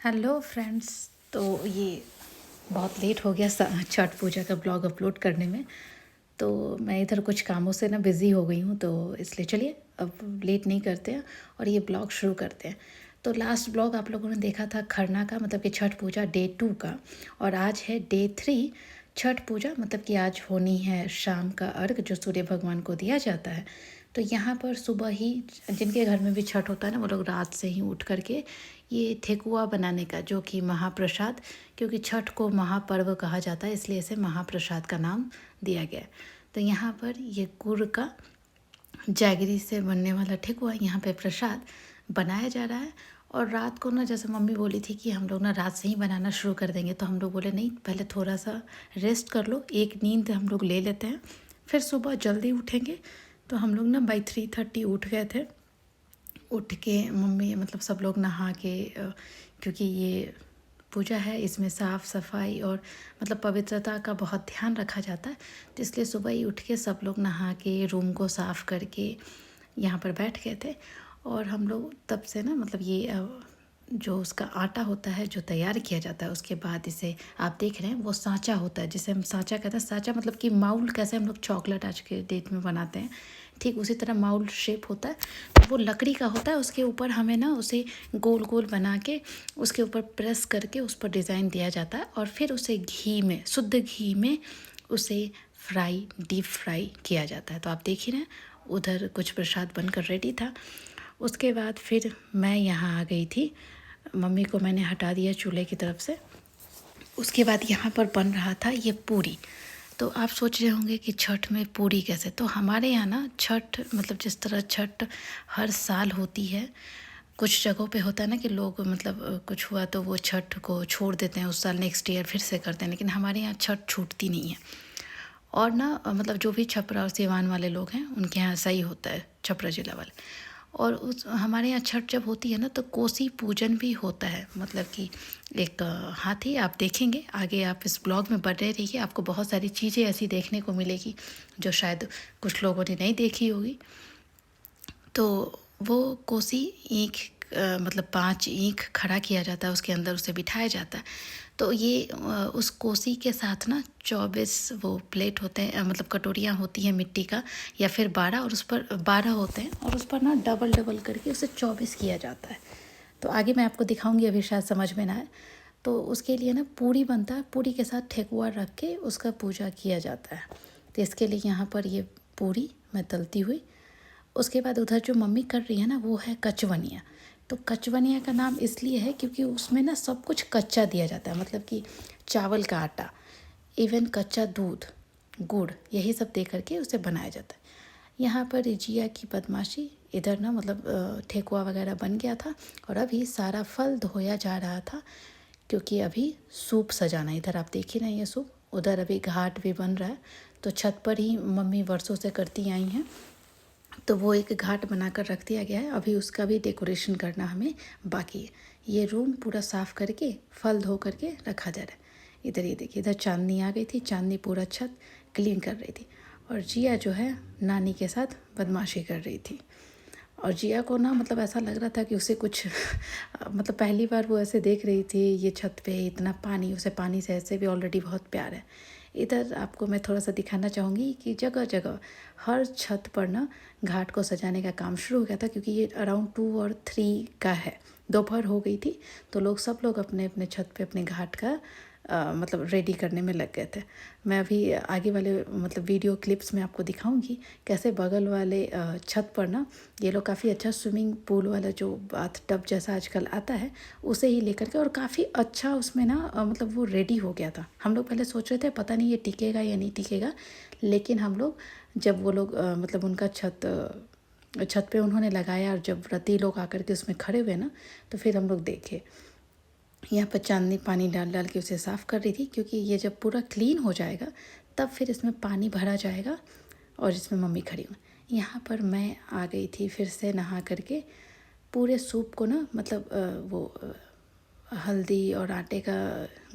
Hello friends. तो ये बहुत लेट हो गया छठ पूजा का ब्लॉग अपलोड करने में। तो मैं इधर कुछ कामों से ना बिज़ी हो गई हूँ, तो इसलिए चलिए अब लेट नहीं करते हैं और ये ब्लॉग शुरू करते हैं। तो लास्ट ब्लॉग आप लोगों ने देखा था खरना का, मतलब कि छठ पूजा डे 2 का, और आज है डे 3 छठ पूजा, मतलब कि आज होनी है शाम का अर्घ जो सूर्य भगवान को दिया जाता है। तो यहाँ पर सुबह ही जिनके घर में भी छठ होता है ना, वो लोग रात से ही उठ करके ये ठेकुआ बनाने का, जो कि महाप्रसाद, क्योंकि छठ को महापर्व कहा जाता है इसलिए इसे महाप्रसाद का नाम दिया गया है। तो यहाँ पर ये गुड़ का जैगरी से बनने वाला ठेकुआ यहाँ पे प्रसाद बनाया जा रहा है। और रात को ना, जैसे मम्मी बोली थी कि हम लोग ना रात से ही बनाना शुरू कर देंगे, तो हम लोग बोले नहीं, पहले थोड़ा सा रेस्ट कर लो, एक नींद हम लोग ले लेते हैं, फिर सुबह जल्दी उठेंगे। तो हम लोग ना बाई 3:30 उठ गए थे। उठ के मम्मी मतलब सब लोग नहा के, क्योंकि ये पूजा है इसमें साफ़ सफाई और मतलब पवित्रता का बहुत ध्यान रखा जाता है, तो इसलिए सुबह ही उठ के सब लोग नहा के रूम को साफ़ करके यहाँ पर बैठ गए थे। और हम लोग तब से ना, मतलब ये जो उसका आटा होता है जो तैयार किया जाता है, उसके बाद इसे आप देख रहे हैं वो सांचा होता है, जिसे हम सांचा कहते हैं। सांचा मतलब कि माउल, कैसे हम लोग चॉकलेट आज के डेट में बनाते हैं, ठीक उसी तरह माउल शेप होता है। तो वो लकड़ी का होता है, उसके ऊपर हमें ना उसे गोल गोल बना के उसके ऊपर प्रेस करके उस पर डिज़ाइन दिया जाता है, और फिर उसे घी में, शुद्ध घी में उसे डीप फ्राई किया जाता है। तो आप देख ही रहे हैं उधर कुछ प्रसाद बनकर रेडी था। उसके बाद फिर मैं यहाँ आ गई थी, मम्मी को मैंने हटा दिया चूल्हे की तरफ से। उसके बाद यहाँ पर बन रहा था ये पूरी। तो आप सोच रहे होंगे कि छठ में पूरी कैसे। तो हमारे यहाँ ना छठ, मतलब जिस तरह छठ हर साल होती है, कुछ जगहों पे होता है ना कि लोग मतलब कुछ हुआ तो वो छठ को छोड़ देते हैं, उस साल नेक्स्ट ईयर फिर से करते हैं, लेकिन हमारे यहाँ छठ छूटती नहीं है। और ना मतलब जो भी छपरा और सिवान वाले लोग हैं उनके यहाँ ऐसा ही होता है, छपरा जिला वाले। और उस हमारे यहाँ छठ जब होती है ना, तो कोसी पूजन भी होता है, मतलब कि एक हाथी, आप देखेंगे आगे, आप इस ब्लॉग में बने रहिए, आपको बहुत सारी चीज़ें ऐसी देखने को मिलेगी जो शायद कुछ लोगों ने नहीं देखी होगी। तो वो कोसी ईंख, मतलब 5 ईंख खड़ा किया जाता है, उसके अंदर उसे बिठाया जाता है। तो ये उस कोसी के साथ ना 24 वो प्लेट होते हैं, मतलब कटोरियाँ होती हैं मिट्टी का, या फिर 12, और उस पर 12 होते हैं, और उस पर ना डबल डबल करके उसे 24 किया जाता है। तो आगे मैं आपको दिखाऊंगी, अभी शायद समझ में ना आए। तो उसके लिए ना पूरी बनता है, पूरी के साथ ठेकुआ रख के उसका पूजा किया जाता है। तो इसके लिए यहाँ पर ये पूरी मैं तलती हुई, उसके बाद उधर जो मम्मी कर रही है ना, वो है कचवनिया। तो कचवनिया का नाम इसलिए है क्योंकि उसमें ना सब कुछ कच्चा दिया जाता है, मतलब कि चावल का आटा, इवन कच्चा दूध, गुड़, यही सब दे करके उसे बनाया जाता है। यहाँ पर जिया की बदमाशी, इधर ना मतलब ठेकुआ वगैरह बन गया था, और अभी सारा फल धोया जा रहा था, क्योंकि अभी सूप सजाना, इधर आप देख ही रहे हैं ये सूप, उधर अभी घाट भी बन रहा है। तो छत पर ही मम्मी वर्षों से करती आई हैं, तो वो एक घाट बनाकर रख दिया गया है, अभी उसका भी डेकोरेशन करना हमें बाकी है। ये रूम पूरा साफ़ करके फल धो करके रखा जा रहा है। इधर ये देखिए, इधर चांदनी आ गई थी, चांदनी पूरा छत क्लीन कर रही थी, और जिया जो है नानी के साथ बदमाशी कर रही थी। और जिया को ना मतलब ऐसा लग रहा था कि उसे कुछ मतलब पहली बार वो ऐसे देख रही थी, ये छत पे इतना पानी, उसे पानी से ऐसे भी ऑलरेडी बहुत प्यार है। इधर आपको मैं थोड़ा सा दिखाना चाहूँगी कि जगह जगह हर छत पर ना घाट को सजाने का काम शुरू हो गया था, क्योंकि ये अराउंड 2 और 3 का है, दोपहर हो गई थी, तो सब लोग अपने अपने छत पे अपने घाट का मतलब रेडी करने में लग गए थे। मैं अभी आगे वाले मतलब वीडियो क्लिप्स में आपको दिखाऊंगी कैसे बगल वाले छत पर ना ये लोग काफ़ी अच्छा स्विमिंग पूल वाला जो बाथ टब जैसा आजकल आता है, उसे ही लेकर के, और काफ़ी अच्छा उसमें ना मतलब वो रेडी हो गया था। हम लोग पहले सोच रहे थे पता नहीं ये टिकेगा या नहीं टिकेगा, लेकिन हम लोग जब वो लोग मतलब उनका छत पे उन्होंने लगाया, और जब व्रती लोग आकर के उसमें खड़े हुए ना, तो फिर हम लोग देखे यहाँ पर चांदनी पानी डाल डाल के उसे साफ़ कर रही थी, क्योंकि ये जब पूरा क्लीन हो जाएगा तब फिर इसमें पानी भरा जाएगा, और इसमें मम्मी खड़ी हुई। यहाँ पर मैं आ गई थी फिर से नहा करके, पूरे सूप को ना मतलब वो हल्दी और आटे का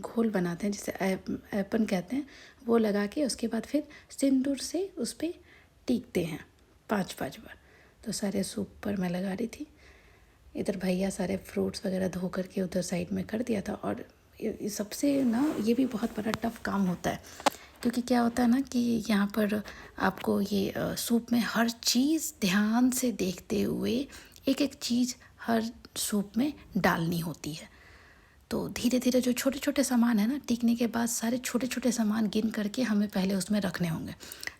घोल बनाते हैं, जिसे ऐपन कहते हैं, वो लगा के उसके बाद फिर सिंदूर से उस पर टीकते हैं 5-5 बार। तो सारे सूप पर मैं लगा रही थी। इधर भैया सारे फ्रूट्स वगैरह धो करके उधर साइड में कर दिया था। और ये सबसे ना ये भी बहुत बड़ा टफ़ काम होता है, क्योंकि क्या होता है ना कि यहाँ पर आपको ये सूप में हर चीज़ ध्यान से देखते हुए एक एक चीज़ हर सूप में डालनी होती है। तो धीरे धीरे जो छोटे छोटे सामान है ना, टीकने के बाद सारे छोटे छोटे सामान गिन करके हमें पहले उसमें रखने होंगे।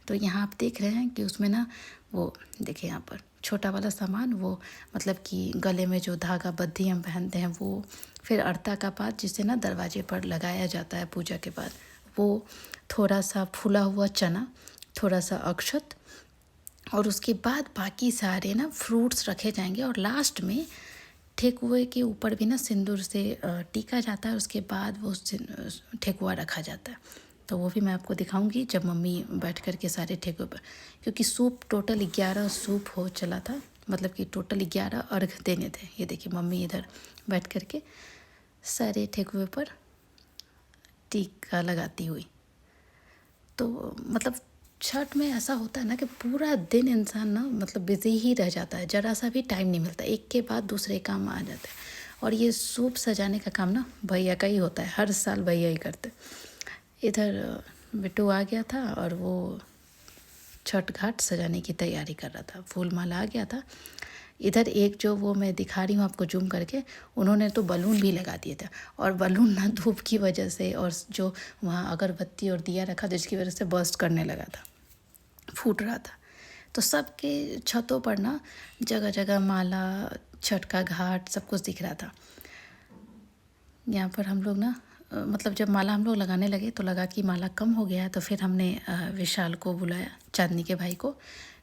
तो यहाँ आप देख रहे हैं कि उसमें ना वो देखिए यहाँ पर छोटा वाला सामान, वो मतलब कि गले में जो धागा बद्धी हम पहनते हैं वो, फिर अर्ता का पात जिसे ना दरवाजे पर लगाया जाता है पूजा के बाद, वो थोड़ा सा फूला हुआ चना, थोड़ा सा अक्षत, और उसके बाद बाकी सारे ना फ्रूट्स रखे जाएंगे। और लास्ट में ठेकुए के ऊपर भी ना सिंदूर से टीका जाता है, उसके बाद वो ठेकुआ रखा जाता है। तो वो भी मैं आपको दिखाऊंगी जब मम्मी बैठ कर के सारे ठेकुए पर, क्योंकि सूप टोटल 11 सूप हो चला था, मतलब कि टोटल 11 अर्घ देने थे। ये देखिए मम्मी इधर बैठ कर के सारे ठेकुए पर टीका लगाती हुई। तो मतलब छठ में ऐसा होता है ना कि पूरा दिन इंसान ना मतलब बिज़ी ही रह जाता है, ज़रा सा भी टाइम नहीं मिलता, एक के बाद दूसरे काम आ जाते हैं। और ये सूप सजाने का काम ना भैया का ही होता है, हर साल भैया ही करते। इधर बिट्टू आ गया था और वो छठ घाट सजाने की तैयारी कर रहा था, फूल माला आ गया था। इधर एक जो वो मैं दिखा रही हूँ आपको जूम करके, उन्होंने तो बलून भी लगा दिए थे। और बलून ना धूप की वजह से और जो वहाँ अगरबत्ती और दिया रखा था जिसकी वजह से बर्स्ट करने लगा था, फूट रहा था। तो सबके छतों पर ना जगह जगह माला, छठ का घाट, सब कुछ दिख रहा था। यहाँ पर हम लोग ना मतलब जब माला हम लोग लगाने लगे तो लगा कि माला कम हो गया है, तो फिर हमने विशाल को बुलाया, चांदनी के भाई को,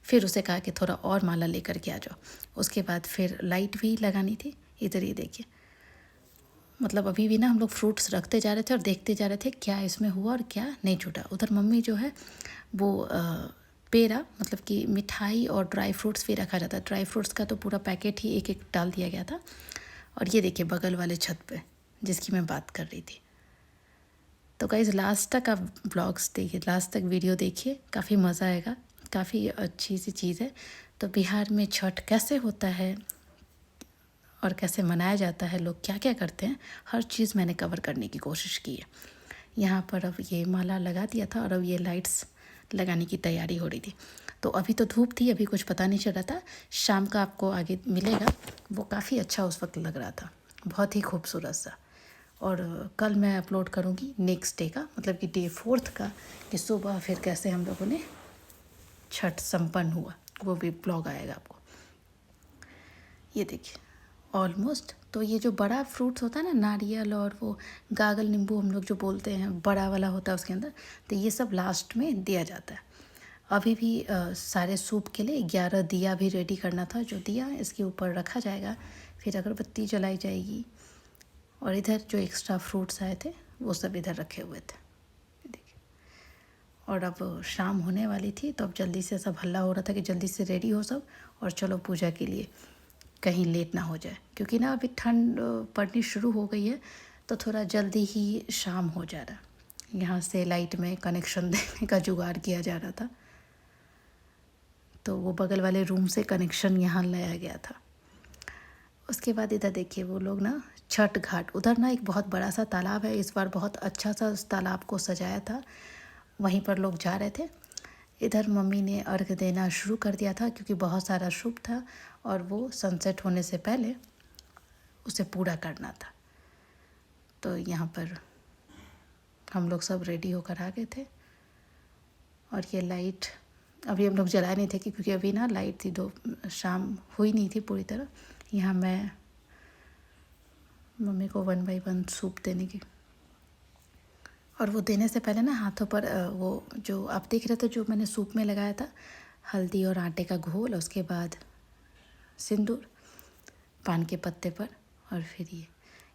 फिर उसे कहा कि थोड़ा और माला लेकर के आ जाओ। उसके बाद फिर लाइट भी लगानी थी। इधर ही देखिए, मतलब अभी भी ना हम लोग फ्रूट्स रखते जा रहे थे और देखते जा रहे थे क्या इसमें हुआ और क्या नहीं छूटा। उधर मम्मी जो है वो पेड़ा, मतलब कि मिठाई और ड्राई फ्रूट्स भी रखा जाता है, ड्राई फ्रूट्स का तो पूरा पैकेट ही एक एक डाल दिया गया था। और ये देखिए बगल वाले छत पे जिसकी मैं बात कर रही थी। तो गाइज़ लास्ट तक आप ब्लॉग्स देखिए, लास्ट तक वीडियो देखिए, काफ़ी मज़ा आएगा, काफ़ी अच्छी सी चीज़ है। तो बिहार में छठ कैसे होता है और कैसे मनाया जाता है, लोग क्या क्या करते हैं, हर चीज़ मैंने कवर करने की कोशिश की है। यहाँ पर अब ये माला लगा दिया था और अब ये लाइट्स लगाने की तैयारी हो रही थी। तो अभी तो धूप थी, अभी कुछ पता नहीं चल रहा था। शाम का आपको आगे मिलेगा, वो काफ़ी अच्छा उस वक्त लग रहा था, बहुत ही खूबसूरत सा। और कल मैं अपलोड करूँगी नेक्स्ट डे का, मतलब कि डे 4 का, कि सुबह फिर कैसे हम लोगों ने छठ संपन्न हुआ, वो भी ब्लॉग आएगा आपको। ये देखिए ऑलमोस्ट, तो ये जो बड़ा फ्रूट्स होता है ना, नारियल और वो गागल नींबू हम लोग जो बोलते हैं, बड़ा वाला होता है उसके अंदर, तो ये सब लास्ट में दिया जाता है। अभी भी सारे सूप के लिए 11 दिया भी रेडी करना था, जो दिया इसके ऊपर रखा जाएगा, फिर अगरबत्ती जलाई जाएगी। और इधर जो एक्स्ट्रा फ्रूट्स आए थे वो सब इधर रखे हुए थे, देखिए। और अब शाम होने वाली थी, तो अब जल्दी से सब हल्ला हो रहा था कि जल्दी से रेडी हो सब और चलो पूजा के लिए, कहीं लेट ना हो जाए, क्योंकि ना अभी ठंड पड़नी शुरू हो गई है, तो थोड़ा जल्दी ही शाम हो जा रहा है। यहाँ से लाइट में कनेक्शन देने का जुगाड़ किया जा रहा था, तो वो बगल वाले रूम से कनेक्शन यहाँ लाया गया था। उसके बाद इधर देखिए वो लोग ना छठ घाट, उधर ना एक बहुत बड़ा सा तालाब है, इस बार बहुत अच्छा सा उस तालाब को सजाया था, वहीं पर लोग जा रहे थे। इधर मम्मी ने अर्घ देना शुरू कर दिया था, क्योंकि बहुत सारा शुभ था और वो सनसेट होने से पहले उसे पूरा करना था। तो यहाँ पर हम लोग सब रेडी होकर आ गए थे। और ये लाइट अभी हम लोग जलाए नहीं थे, क्योंकि अभी ना लाइट थी, दो शाम हुई नहीं थी पूरी तरह। यहाँ मैं मम्मी को 1 बाय 1 सूप देने की, और वो देने से पहले ना हाथों पर वो जो आप देख रहे थे जो मैंने सूप में लगाया था, हल्दी और आटे का घोल, उसके बाद सिंदूर पान के पत्ते पर, और फिर ये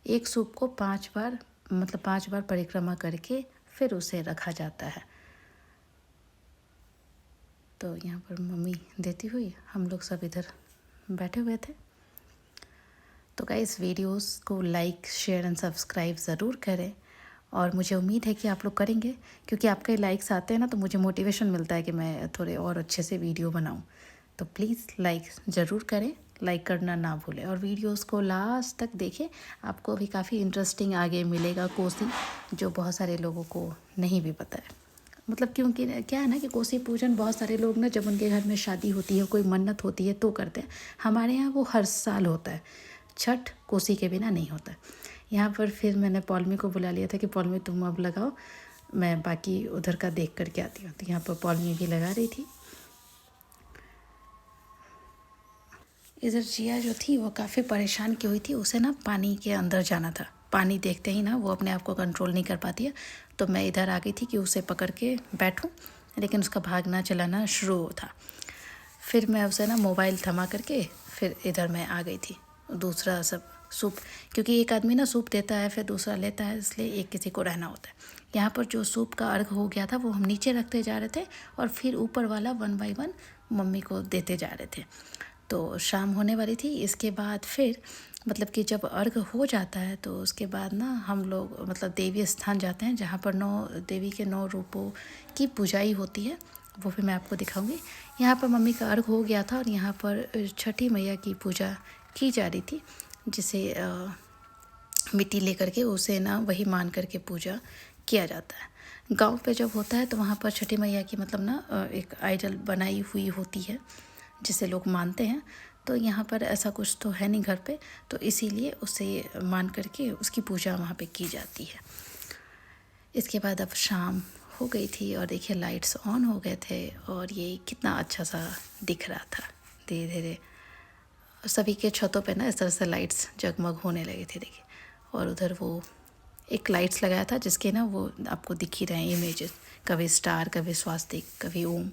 एक सूप को 5 बार, मतलब 5 बार परिक्रमा करके फिर उसे रखा जाता है। तो यहाँ पर मम्मी देती हुई हम लोग सब इधर बैठे हुए थे। तो गाइस वीडियोस को लाइक, शेयर एंड सब्सक्राइब ज़रूर करें, और मुझे उम्मीद है कि आप लोग करेंगे, क्योंकि आपके लाइक्स आते हैं ना, तो मुझे मोटिवेशन मिलता है कि मैं थोड़े और अच्छे से वीडियो बनाऊं। तो प्लीज़ लाइक ज़रूर करें, लाइक करना ना भूलें और वीडियोस को लास्ट तक देखें। आपको भी काफ़ी इंटरेस्टिंग आगे मिलेगा कोसी, जो बहुत सारे लोगों को नहीं भी पता है। मतलब क्योंकि क्या है ना कि कोसी पूजन बहुत सारे लोग ना जब उनके घर में शादी होती है, कोई मन्नत होती है तो करते हैं। हमारे यहाँ वो हर साल होता है, छठ कोसी के बिना नहीं होता। यहाँ पर फिर मैंने पौलमी को बुला लिया था कि पौलमी तुम अब लगाओ, मैं बाकी उधर का देख करके आती हूँ। तो यहाँ पर पौलमी भी लगा रही थी। इधर जिया जो थी वो काफ़ी परेशान की हुई थी, उसे ना पानी के अंदर जाना था। पानी देखते ही ना वो अपने आप को कंट्रोल नहीं कर पाती है। तो मैं इधर आ गई थी कि उसे पकड़ के बैठूं, लेकिन उसका भागना चलाना शुरू था। फिर मैं उसे ना मोबाइल थमा करके फिर इधर मैं आ गई थी। दूसरा सब सूप, क्योंकि एक आदमी ना सूप देता है फिर दूसरा लेता है, इसलिए एक किसी को रहना होता है। यहाँ पर जो सूप का अर्घ हो गया था वो हम नीचे रखते जा रहे थे और फिर ऊपर वाला 1 बाय 1 मम्मी को देते जा रहे थे। तो शाम होने वाली थी। इसके बाद फिर मतलब कि जब अर्घ हो जाता है तो उसके बाद ना हम लोग मतलब देवी स्थान जाते हैं, जहाँ पर 9 देवी के 9 रूपों की पूजाई होती है, वो भी मैं आपको दिखाऊंगी। यहाँ पर मम्मी का अर्घ हो गया था और यहाँ पर छठी मैया की पूजा की जा रही थी, जिसे मिट्टी लेकर के उसे ना वही मान करके पूजा किया जाता है। गांव पे जब होता है तो वहाँ पर छठी मैया की मतलब ना एक आइडल बनाई हुई होती है जिसे लोग मानते हैं। तो यहाँ पर ऐसा कुछ तो है नहीं घर पे, तो इसीलिए उसे मान करके उसकी पूजा वहाँ पे की जाती है। इसके बाद अब शाम हो गई थी और देखिए लाइट्स ऑन हो गए थे और ये कितना अच्छा सा दिख रहा था। धीरे धीरे सभी के छतों पे ना इस तरह से लाइट्स जगमग होने लगी थी, देखिए। और उधर वो एक लाइट्स लगाया था जिसके ना वो आपको दिख ही रहे हैं इमेजेस, कभी स्टार, कभी स्वास्तिक, कभी ओम।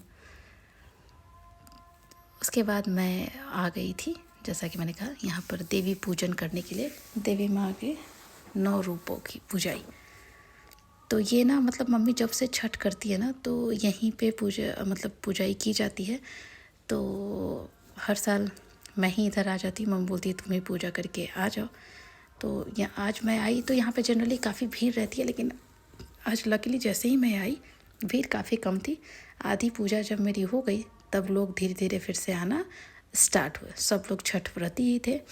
उसके बाद मैं आ गई थी, जैसा कि मैंने कहा, यहाँ पर देवी पूजन करने के लिए, देवी माँ के 9 रूपों की पूजाई। तो ये ना मतलब मम्मी जब से छठ करती है ना तो यहीं पे पूजा मतलब पूजाई की जाती है। तो हर साल मैं ही इधर आ जाती, मम्मी बोलती है तुम ही पूजा करके आ जाओ। तो आज मैं आई तो यहाँ पे जनरली काफ़ी भीड़ रहती है, लेकिन आज लकीली जैसे ही मैं आई भीड़ काफ़ी कम थी। आधी पूजा जब मेरी हो गई तब लोग धीरे धीरे फिर से आना स्टार्ट हुए। सब लोग छठ व्रती ही थे।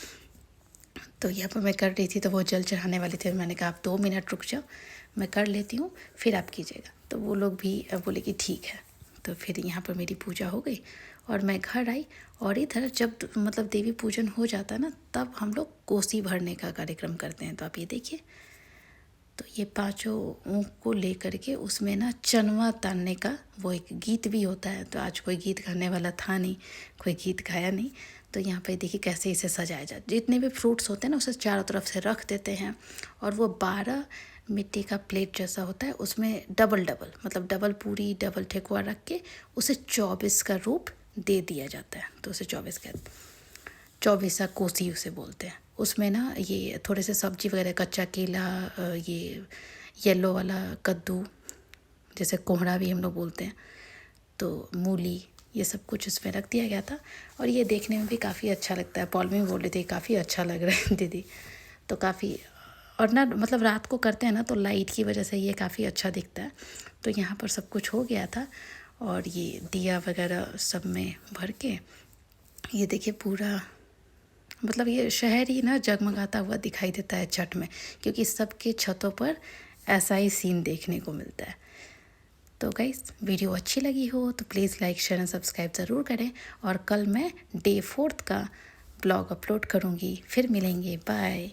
तो यहाँ पर मैं कर रही थी तो वो जल चढ़ाने वाले थे। मैंने कहा आप 2 मिनट रुक जाओ, मैं कर लेती हूँ फिर आप कीजिएगा। तो वो लोग भी बोले कि ठीक है। तो फिर यहाँ पर मेरी पूजा हो गई और मैं घर आई। और इधर जब मतलब देवी पूजन हो जाता है ना तब हम लोग कोसी भरने का कार्यक्रम करते हैं। तो आप ये देखिए, तो ये 5 ऊँख को लेकर के उसमें ना चनवा तानने का वो एक गीत भी होता है। तो आज कोई गीत गाने वाला था नहीं, कोई गीत गाया नहीं। तो यहाँ पे देखिए कैसे इसे सजाया जाए। जितने भी फ्रूट्स होते हैं ना उसे चारों तरफ से रख देते हैं और वो 12 मिट्टी का प्लेट जैसा होता है, उसमें डबल डबल मतलब डबल पूरी डबल ठेकुआ रख के उसे 24 का रूप दे दिया जाता है। तो उसे 24 कोसी उसे बोलते हैं। उसमें ना ये थोड़े से सब्जी वगैरह, कच्चा केला, ये येलो वाला कद्दू जैसे कोहड़ा भी हम लोग बोलते हैं, तो मूली, ये सब कुछ इसमें रख दिया गया था। और ये देखने में भी काफ़ी अच्छा लगता है। पौलमी बोल रही थी काफ़ी अच्छा लग रहा है दीदी। तो काफ़ी, और ना मतलब रात को करते हैं ना तो लाइट की वजह से ये काफ़ी अच्छा दिखता है। तो यहाँ पर सब कुछ हो गया था और ये दिया वगैरह सब में भर के ये देखिए पूरा मतलब ये शहर ही ना जगमगाता हुआ दिखाई देता है छठ में, क्योंकि सबके छतों पर ऐसा ही सीन देखने को मिलता है। तो गाइस वीडियो अच्छी लगी हो तो please like share and subscribe ज़रूर करें। और कल मैं डे 4 का ब्लॉग अपलोड करूँगी। फिर मिलेंगे, बाय।